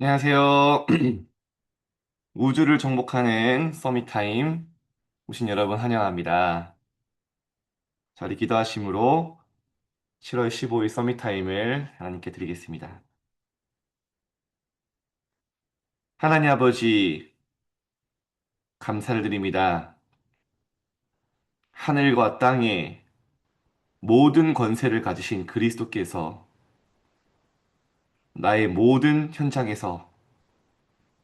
안녕하세요. 우주를 정복하는 서밋타임 오신 여러분 환영합니다. 저리 기도하심으로 7월 15일 서밋타임을 하나님께 드리겠습니다. 하나님 아버지, 감사를 드립니다. 하늘과 땅에 모든 권세를 가지신 그리스도께서 나의 모든 현장에서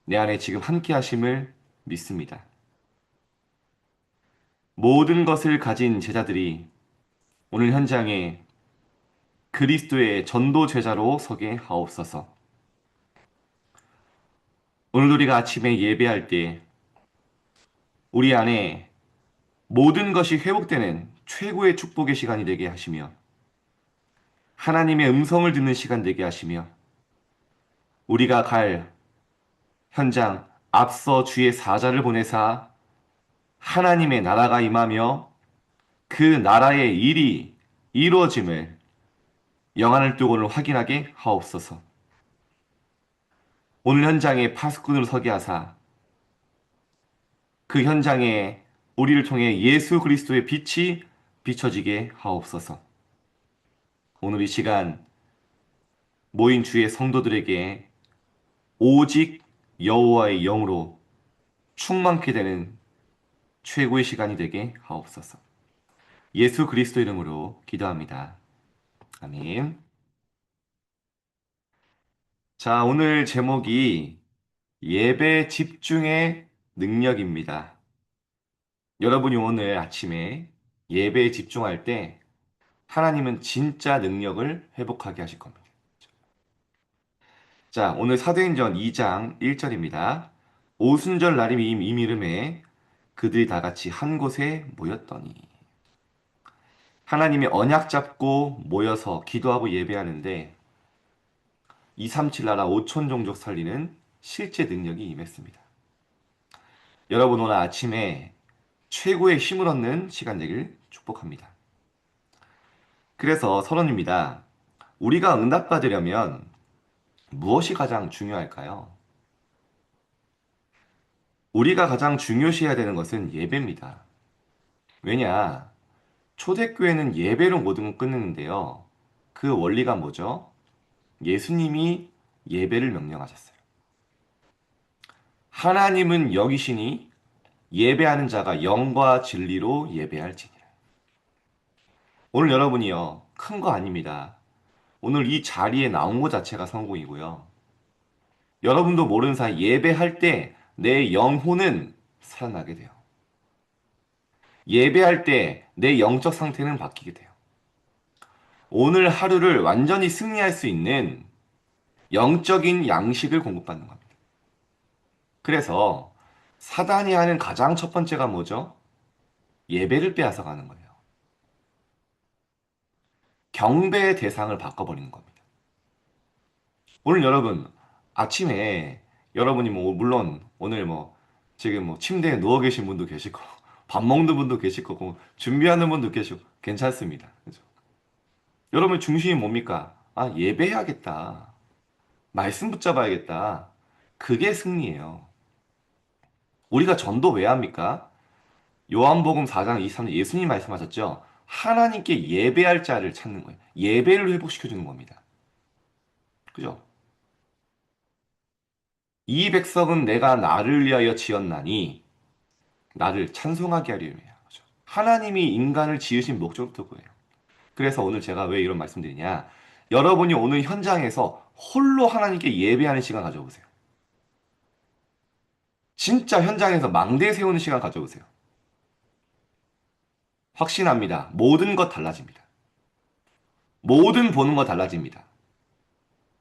내 안에 지금 함께 하심을 믿습니다. 모든 것을 가진 제자들이 오늘 현장에 그리스도의 전도 제자로 서게 하옵소서. 오늘 우리가 아침에 예배할 때 우리 안에 모든 것이 회복되는 최고의 축복의 시간이 되게 하시며 하나님의 음성을 듣는 시간 되게 하시며 우리가 갈 현장 앞서 주의 사자를 보내사 하나님의 나라가 임하며 그 나라의 일이 이루어짐을 영안을 뜨고 오늘 확인하게 하옵소서. 오늘 현장에 파수꾼으로 서게 하사 그 현장에 우리를 통해 예수 그리스도의 빛이 비춰지게 하옵소서. 오늘 이 시간 모인 주의 성도들에게 오직 여호와의 영으로 충만케 되는 최고의 시간이 되게 하옵소서. 예수 그리스도 이름으로 기도합니다. 아멘. 자, 오늘 제목이 예배 집중의 능력입니다. 여러분이 오늘 아침에 예배에 집중할 때 하나님은 진짜 능력을 회복하게 하실 겁니다. 자, 오늘 사도행전 2장 1절입니다. 오순절 날이 이미름에 그들이 다 같이 한 곳에 모였더니 하나님의 언약 잡고 모여서 기도하고 예배하는데 237 나라 5천 종족 살리는 실제 능력이 임했습니다. 여러분 오늘 아침에 최고의 힘을 얻는 시간 되길 축복합니다. 그래서 서론입니다. 우리가 응답받으려면 무엇이 가장 중요할까요? 우리가 가장 중요시해야 되는 것은 예배입니다. 왜냐? 초대교회는 예배로 모든 걸 끊는데요. 그 원리가 뭐죠? 예수님이 예배를 명령하셨어요. 하나님은 여기시니 예배하는 자가 영과 진리로 예배할지니라. 오늘 여러분이요, 큰 거 아닙니다. 오늘 이 자리에 나온 것 자체가 성공이고요. 여러분도 모르는 사이 예배할 때 내 영혼은 살아나게 돼요. 예배할 때 내 영적 상태는 바뀌게 돼요. 오늘 하루를 완전히 승리할 수 있는 영적인 양식을 공급받는 겁니다. 그래서 사단이 하는 가장 첫 번째가 뭐죠? 예배를 빼앗아 가는 거예요. 경배의 대상을 바꿔버리는 겁니다. 오늘 여러분, 아침에 여러분이 뭐, 물론 오늘 뭐, 지금 뭐 침대에 누워 계신 분도 계시고, 밥 먹는 분도 계실 거고, 준비하는 분도 계시고, 괜찮습니다. 그죠? 여러분 중심이 뭡니까? 아, 예배해야겠다. 말씀 붙잡아야겠다. 그게 승리예요. 우리가 전도 왜 합니까? 요한복음 4장 23절 예수님 말씀하셨죠? 하나님께 예배할 자를 찾는 거예요. 예배를 회복시켜주는 겁니다. 그죠? 이 백성은 내가 나를 위하여 지었나니 나를 찬송하게 하려니와. 그죠? 하나님이 인간을 지으신 목적도 그거예요. 그래서 오늘 제가 왜 이런 말씀드리냐? 여러분이 오늘 현장에서 홀로 하나님께 예배하는 시간 가져보세요. 진짜 현장에서 망대 세우는 시간 가져보세요. 확신합니다. 모든 것 달라집니다. 모든 보는 거 달라집니다.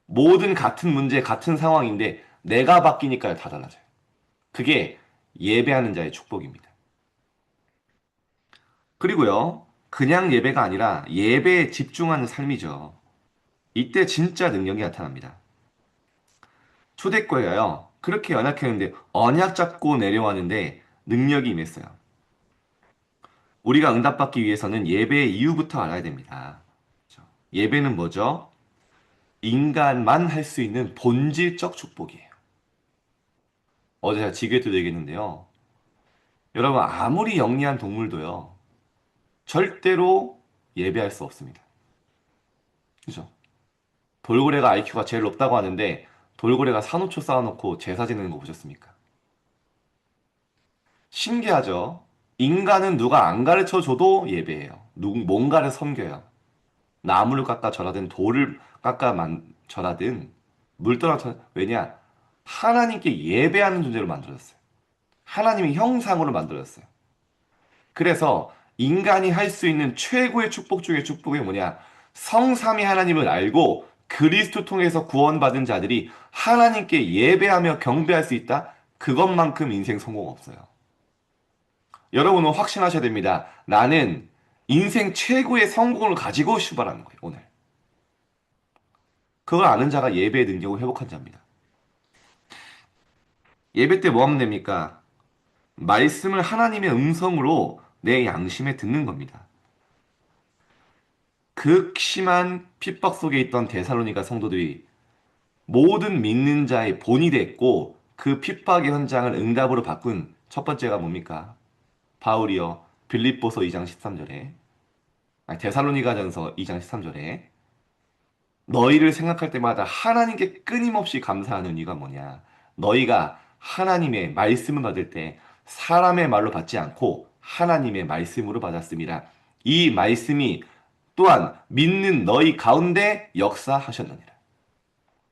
모든 같은 문제, 같은 상황인데 내가 바뀌니까 다 달라져요. 그게 예배하는 자의 축복입니다. 그리고요, 그냥 예배가 아니라 예배에 집중하는 삶이죠. 이때 진짜 능력이 나타납니다. 초대교회가요, 그렇게 연약했는데 언약 잡고 내려왔는데 능력이 임했어요. 우리가 응답받기 위해서는 예배의 이유부터 알아야 됩니다. 그렇죠? 예배는 뭐죠? 인간만 할 수 있는 본질적 축복이에요. 어제 제가 지게도 얘기했는데요. 여러분, 아무리 영리한 동물도요, 절대로 예배할 수 없습니다. 그죠? 돌고래가 IQ가 제일 높다고 하는데, 돌고래가 산호초 쌓아놓고 제사 지내는 거 보셨습니까? 신기하죠? 인간은 누가 안 가르쳐 줘도 예배해요. 뭔가를 섬겨요. 나무를 깎아 절하든 돌을 깎아 절하든 물떠나 왜냐? 하나님께 예배하는 존재로 만들어졌어요. 하나님의 형상으로 만들어졌어요. 그래서 인간이 할 수 있는 최고의 축복 중에 축복이 뭐냐? 성삼위 하나님을 알고 그리스도 통해서 구원받은 자들이 하나님께 예배하며 경배할 수 있다? 그것만큼 인생 성공 없어요. 여러분은 확신하셔야 됩니다. 나는 인생 최고의 성공을 가지고 출발하는 거예요, 오늘. 그걸 아는 자가 예배의 능력을 회복한 자입니다. 예배 때 뭐 하면 됩니까? 말씀을 하나님의 음성으로 내 양심에 듣는 겁니다. 극심한 핍박 속에 있던 데살로니가 성도들이 모든 믿는 자의 본이 됐고 그 핍박의 현장을 응답으로 바꾼 첫 번째가 뭡니까? 바울이요. 빌립보서 2장 13절에 데살로니가전서 2장 13절에 너희를 생각할 때마다 하나님께 끊임없이 감사하는 이유가 뭐냐? 너희가 하나님의 말씀을 받을 때 사람의 말로 받지 않고 하나님의 말씀으로 받았습니다. 이 말씀이 또한 믿는 너희 가운데 역사하셨느니라.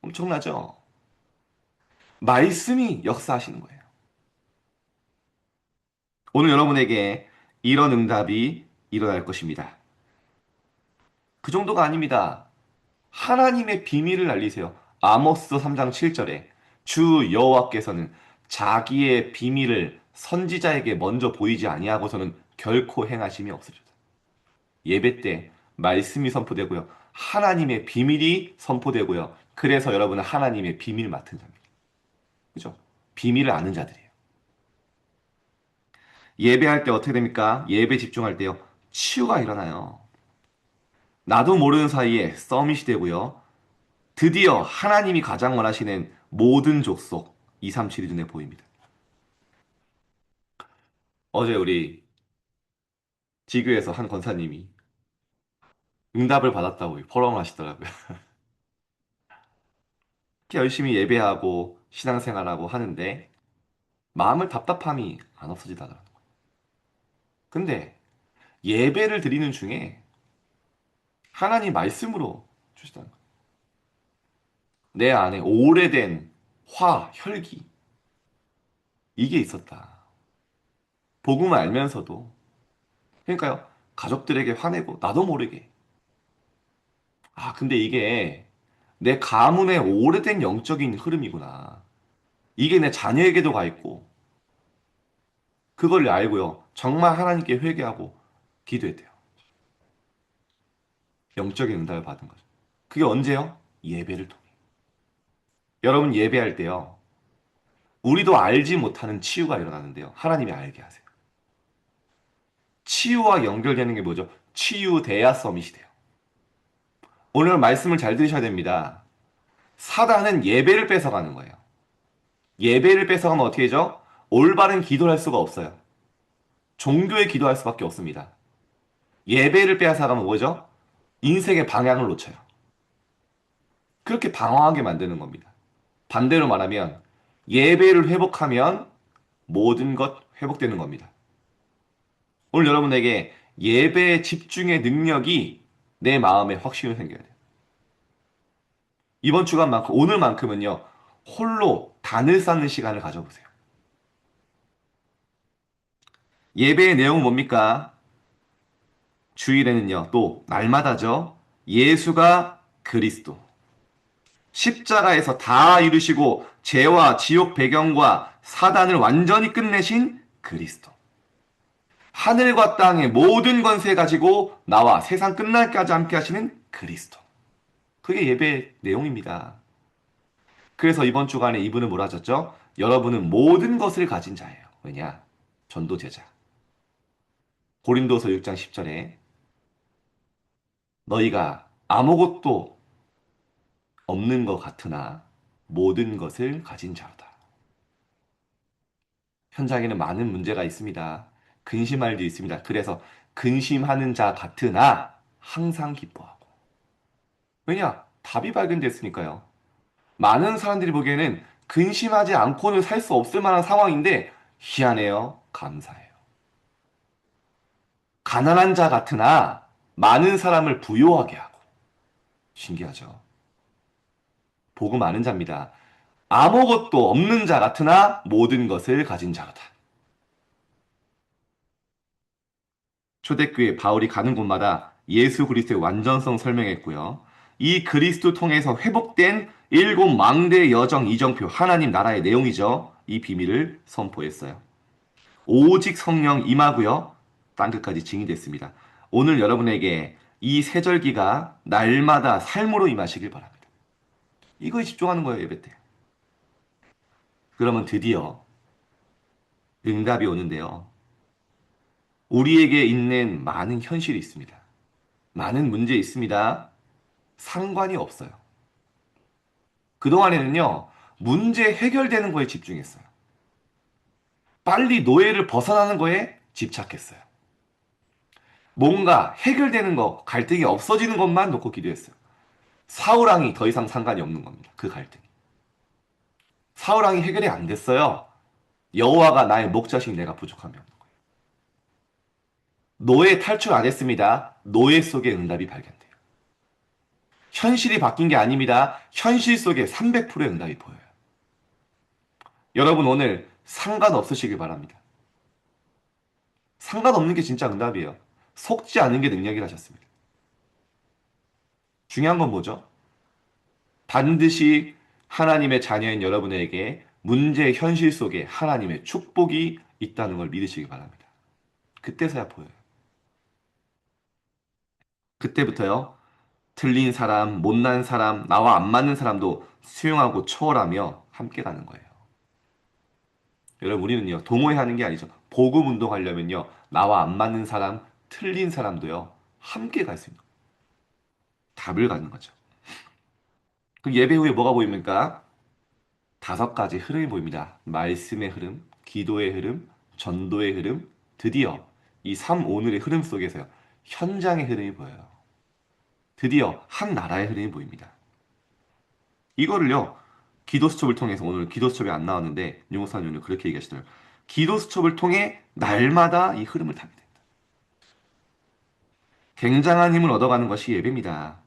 엄청나죠? 말씀이 역사하시는 거예요. 오늘 여러분에게 이런 응답이 일어날 것입니다. 그 정도가 아닙니다. 하나님의 비밀을 알리세요. 아모스 3장 7절에 주 여호와께서는 자기의 비밀을 선지자에게 먼저 보이지 아니하고서는 결코 행하심이 없으리로다. 예배 때 말씀이 선포되고요. 하나님의 비밀이 선포되고요. 그래서 여러분은 하나님의 비밀을 맡은 자입니다. 그죠? 비밀을 아는 자들이에요. 예배할 때 어떻게 됩니까? 예배 집중할 때요. 치유가 일어나요. 나도 모르는 사이에 서밋이 되고요. 드디어 하나님이 가장 원하시는 모든 족속 237이 눈에 보입니다. 어제 우리 지교에서 한 권사님이 응답을 받았다고 포럼을 하시더라고요. 이렇게 열심히 예배하고 신앙생활하고 하는데 마음을 답답함이 안 없어지다더라고요. 근데 예배를 드리는 중에 하나님 말씀으로 주시다는 거예요. 내 안에 오래된 혈기 이게 있었다. 복음을 알면서도 그러니까요. 가족들에게 화내고 나도 모르게 근데 이게 내 가문의 오래된 영적인 흐름이구나. 이게 내 자녀에게도 가 있고 그걸 알고요. 정말 하나님께 회개하고 기도했대요. 영적인 응답을 받은 거죠. 그게 언제요? 예배를 통해. 여러분 예배할 때요. 우리도 알지 못하는 치유가 일어나는데요. 하나님이 알게 하세요. 치유와 연결되는 게 뭐죠? 치유 대야 서밋이 돼요. 오늘 말씀을 잘 들으셔야 됩니다. 사단은 예배를 뺏어가는 거예요. 예배를 뺏어가면 어떻게 되죠? 올바른 기도를 할 수가 없어요. 종교에 기도할 수밖에 없습니다. 예배를 빼앗아가면 뭐죠? 인생의 방향을 놓쳐요. 그렇게 방황하게 만드는 겁니다. 반대로 말하면 예배를 회복하면 모든 것 회복되는 겁니다. 오늘 여러분에게 예배에 집중의 능력이 내 마음에 확신이 생겨야 돼요. 이번 주간만큼 오늘만큼은요. 홀로 단을 쌓는 시간을 가져보세요. 예배의 내용은 뭡니까? 주일에는요. 또 날마다죠. 예수가 그리스도. 십자가에서 다 이루시고 죄와 지옥 배경과 사단을 완전히 끝내신 그리스도. 하늘과 땅의 모든 권세 가지고 나와 세상 끝날까지 함께 하시는 그리스도. 그게 예배 내용입니다. 그래서 이번 주간에 이분은 뭐라 하셨죠? 여러분은 모든 것을 가진 자예요. 왜냐? 전도 제자. 고린도서 6장 10절에 너희가 아무것도 없는 것 같으나 모든 것을 가진 자로다. 현장에는 많은 문제가 있습니다. 근심할 일도 있습니다. 그래서 근심하는 자 같으나 항상 기뻐하고. 왜냐? 답이 발견됐으니까요. 많은 사람들이 보기에는 근심하지 않고는 살 수 없을 만한 상황인데 희한해요. 감사해요. 가난한 자 같으나 많은 사람을 부요하게 하고. 신기하죠? 복음 많은 자입니다. 아무것도 없는 자 같으나 모든 것을 가진 자로다. 초대교회 바울이 가는 곳마다 예수 그리스도의 완전성 설명했고요. 이 그리스도 통해서 회복된 일곱 망대 여정 이정표 하나님 나라의 내용이죠. 이 비밀을 선포했어요. 오직 성령 임하고요. 땅끝까지 증인됐습니다. 오늘 여러분에게 이 세절기가 날마다 삶으로 임하시길 바랍니다. 이거에 집중하는 거예요, 예배 때. 그러면 드디어 응답이 오는데요. 우리에게 있는 많은 현실이 있습니다. 많은 문제 있습니다. 상관이 없어요. 그동안에는요, 문제 해결되는 거에 집중했어요. 빨리 노예를 벗어나는 거에 집착했어요. 뭔가 해결되는 거, 갈등이 없어지는 것만 놓고 기도했어요. 사울왕이 더 이상 상관이 없는 겁니다. 그 갈등이. 사울왕이 해결이 안 됐어요. 여호와가 나의 목자식 내가 부족하면. 노예 탈출 안 했습니다. 노예 속에 응답이 발견돼요. 현실이 바뀐 게 아닙니다. 현실 속에 300%의 응답이 보여요. 여러분 오늘 상관없으시길 바랍니다. 상관없는 게 진짜 응답이에요. 속지 않은 게 능력이라 하셨습니다. 중요한 건 뭐죠? 반드시 하나님의 자녀인 여러분에게 문제 현실 속에 하나님의 축복이 있다는 걸 믿으시기 바랍니다. 그때서야 보여요. 그때부터요. 틀린 사람, 못난 사람, 나와 안 맞는 사람도 수용하고 초월하며 함께 가는 거예요. 여러분 우리는요. 동호회하는 게 아니죠. 복음 운동하려면요. 나와 안 맞는 사람, 틀린 사람도요. 함께 갈 수 있는 답을 갖는 거죠. 그 예배 후에 뭐가 보입니까? 다섯 가지 흐름이 보입니다. 말씀의 흐름, 기도의 흐름, 전도의 흐름, 드디어 이 3오늘의 흐름 속에서요. 현장의 흐름이 보여요. 드디어 한 나라의 흐름이 보입니다. 이거를요. 기도 수첩을 통해서 오늘 기도 수첩이 안 나왔는데 유목사님 오늘 그렇게 얘기하시더라고요. 기도 수첩을 통해 날마다 이 흐름을 타게 됩니다. 굉장한 힘을 얻어가는 것이 예배입니다.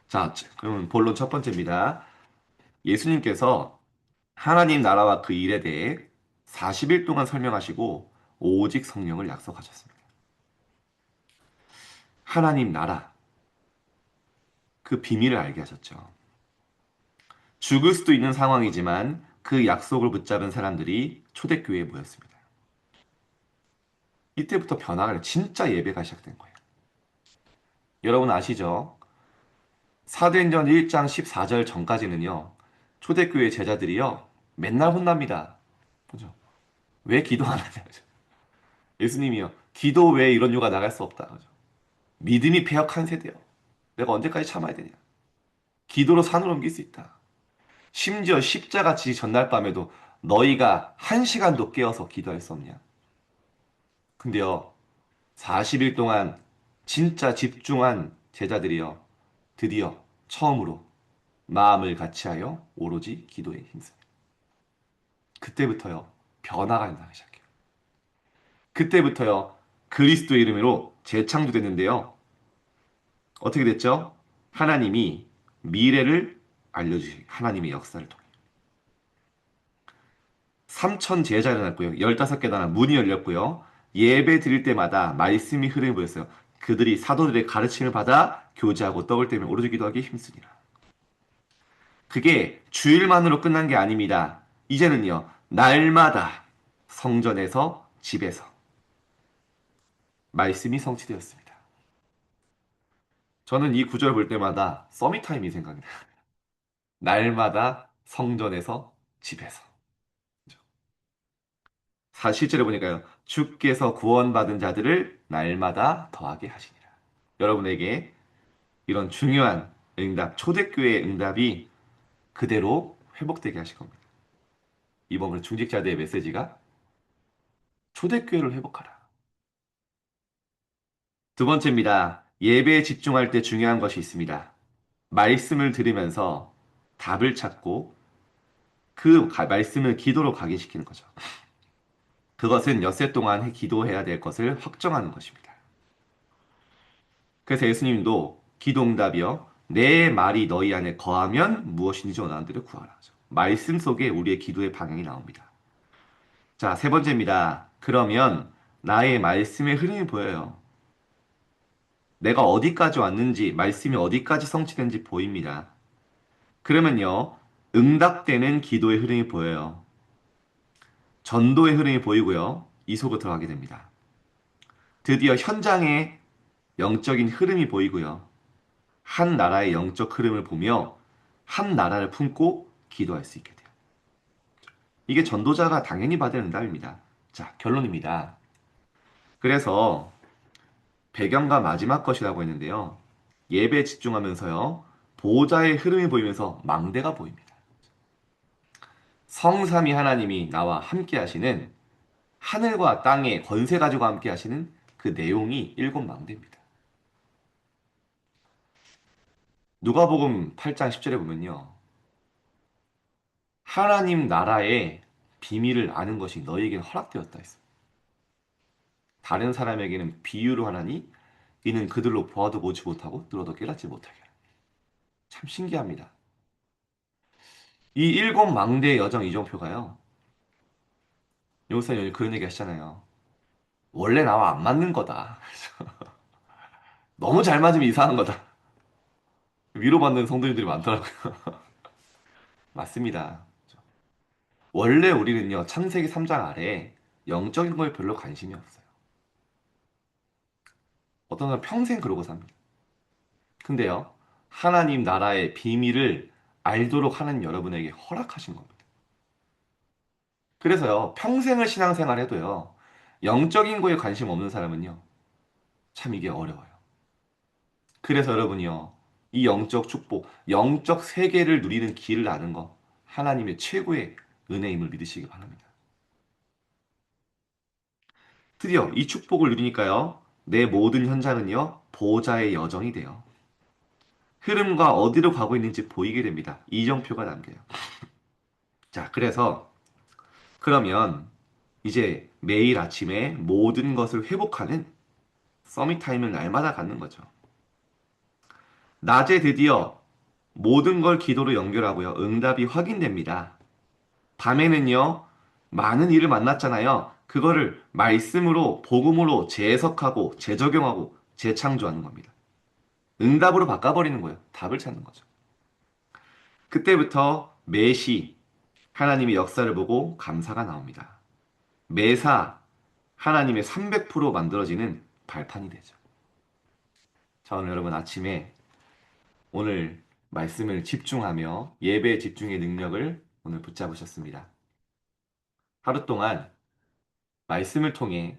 자, 그러면 본론 첫 번째입니다. 예수님께서 하나님 나라와 그 일에 대해 40일 동안 설명하시고 오직 성령을 약속하셨습니다. 하나님 나라, 그 비밀을 알게 하셨죠. 죽을 수도 있는 상황이지만 그 약속을 붙잡은 사람들이 초대교회에 모였습니다. 이때부터 변화가 진짜 예배가 시작된 거예요. 여러분 아시죠? 사도행전 1장 14절 전까지는요. 초대교회 제자들이요. 맨날 혼납니다. 그죠? 왜 기도 안 하냐. 그죠? 예수님이요. 기도 외에 이런 유가 나갈 수 없다. 그죠? 믿음이 패역한 세대요. 내가 언제까지 참아야 되냐. 기도로 산을 옮길 수 있다. 심지어 십자가 지 전날 밤에도 너희가 1시간도 깨어서 기도할 수 없냐. 근데요. 40일 동안 진짜 집중한 제자들이요. 드디어 처음으로 마음을 같이하여 오로지 기도에 힘씁니다. 그때부터요. 변화가 일어나기 시작해요. 그때부터요. 그리스도의 이름으로 재창조됐는데요. 어떻게 됐죠? 하나님이 미래를 알려주시 하나님의 역사를 통해 3천 제자 일어났고요. 15계단의 문이 열렸고요. 예배 드릴 때마다 말씀이 흐름이 보였어요. 그들이 사도들의 가르침을 받아 교제하고 떡을 떼며 오로지 기도하기에 힘쓰니라. 그게 주일만으로 끝난 게 아닙니다. 이제는요. 날마다 성전에서 집에서 말씀이 성취되었습니다. 저는 이 구절 볼 때마다 서밋타임이 생각나요. 날마다 성전에서 집에서. 실제로 보니까요. 주께서 구원받은 자들을 날마다 더하게 하시니라. 여러분에게 이런 중요한 응답, 초대교회의 응답이 그대로 회복되게 하실 겁니다. 이번 중직자들의 메시지가 초대교회를 회복하라. 두 번째입니다. 예배에 집중할 때 중요한 것이 있습니다. 말씀을 들으면서 답을 찾고 그 말씀을 기도로 각인시키는 거죠. 그것은 엿새 동안 기도해야 될 것을 확정하는 것입니다. 그래서 예수님도 기도응답이여 내 말이 너희 안에 거하면 무엇이든지 원하는 대로 구하라. 말씀 속에 우리의 기도의 방향이 나옵니다. 자, 세 번째입니다. 그러면 나의 말씀의 흐름이 보여요. 내가 어디까지 왔는지, 말씀이 어디까지 성취된지 보입니다. 그러면요, 응답되는 기도의 흐름이 보여요. 전도의 흐름이 보이고요. 이 속으로 들어가게 됩니다. 드디어 현장에 영적인 흐름이 보이고요. 한 나라의 영적 흐름을 보며 한 나라를 품고 기도할 수 있게 돼요. 이게 전도자가 당연히 받을 응답입니다. 자, 결론입니다. 그래서 배경과 마지막 것이라고 했는데요. 예배에 집중하면서요. 보호자의 흐름이 보이면서 망대가 보입니다. 성삼위 하나님이 나와 함께 하시는 하늘과 땅의 권세 가지고 함께 하시는 그 내용이 일곱 망대입니다. 누가복음 8장 10절에 보면요. 하나님 나라의 비밀을 아는 것이 너희에게는 허락되었다 했어요. 다른 사람에게는 비유로 하나니 이는 그들로 보아도 보지 못하고 들어도 깨닫지 못하게 하라. 참 신기합니다. 이 일곱 망대의 여정 이정표가요. 여기서 그런 얘기 하시잖아요. 원래 나와 안 맞는 거다. 너무 잘 맞으면 이상한 거다. 위로받는 성도님들이 많더라고요. 맞습니다. 원래 우리는요, 창세기 3장 아래 영적인 거에 별로 관심이 없어요. 어떤 사람은 평생 그러고 삽니다. 근데요, 하나님 나라의 비밀을 알도록 하는 여러분에게 허락하신 겁니다. 그래서요, 평생을 신앙생활 해도요, 영적인 거에 관심 없는 사람은요, 참 이게 어려워요. 그래서 여러분이요, 이 영적 축복, 영적 세계를 누리는 길을 아는 거, 하나님의 최고의 은혜임을 믿으시기 바랍니다. 드디어 이 축복을 누리니까요, 내 모든 현장은요, 보호자의 여정이 돼요. 흐름과 어디로 가고 있는지 보이게 됩니다. 이정표가 남겨요. 자, 그래서 그러면 이제 매일 아침에 모든 것을 회복하는 서밋 타임을 날마다 갖는 거죠. 낮에 드디어 모든 걸 기도로 연결하고요. 응답이 확인됩니다. 밤에는요. 많은 일을 만났잖아요. 그거를 말씀으로, 복음으로 재해석하고, 재적용하고, 재창조하는 겁니다. 응답으로 바꿔버리는 거예요. 답을 찾는 거죠. 그때부터 매시 하나님의 역사를 보고 감사가 나옵니다. 매사 하나님의 300% 만들어지는 발판이 되죠. 자, 오늘 여러분 아침에 오늘 말씀을 집중하며 예배 집중의 능력을 오늘 붙잡으셨습니다. 하루 동안 말씀을 통해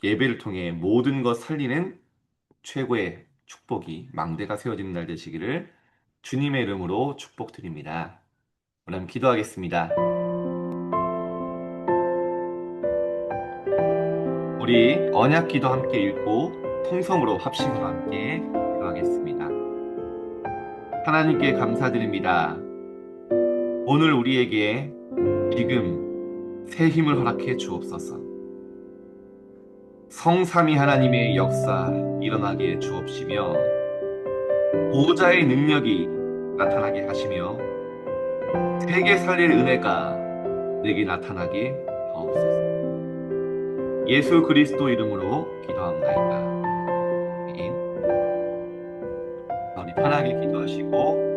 예배를 통해 모든 것 살리는 최고의 축복이 망대가 세워지는 날 되시기를 주님의 이름으로 축복드립니다. 그럼 기도하겠습니다. 우리 언약 기도 함께 읽고 통성으로 합심으로 함께 기도하겠습니다. 하나님께 감사드립니다. 오늘 우리에게 지금 새 힘을 허락해 주옵소서. 성삼위 하나님의 역사 일어나게 해 주옵시며 보호자의 능력이 나타나게 하시며 세계 살릴 은혜가 내게 나타나게 하옵소서. 예수 그리스도 이름으로 기도합나이다. 아멘. 우리 편하게 기도하시고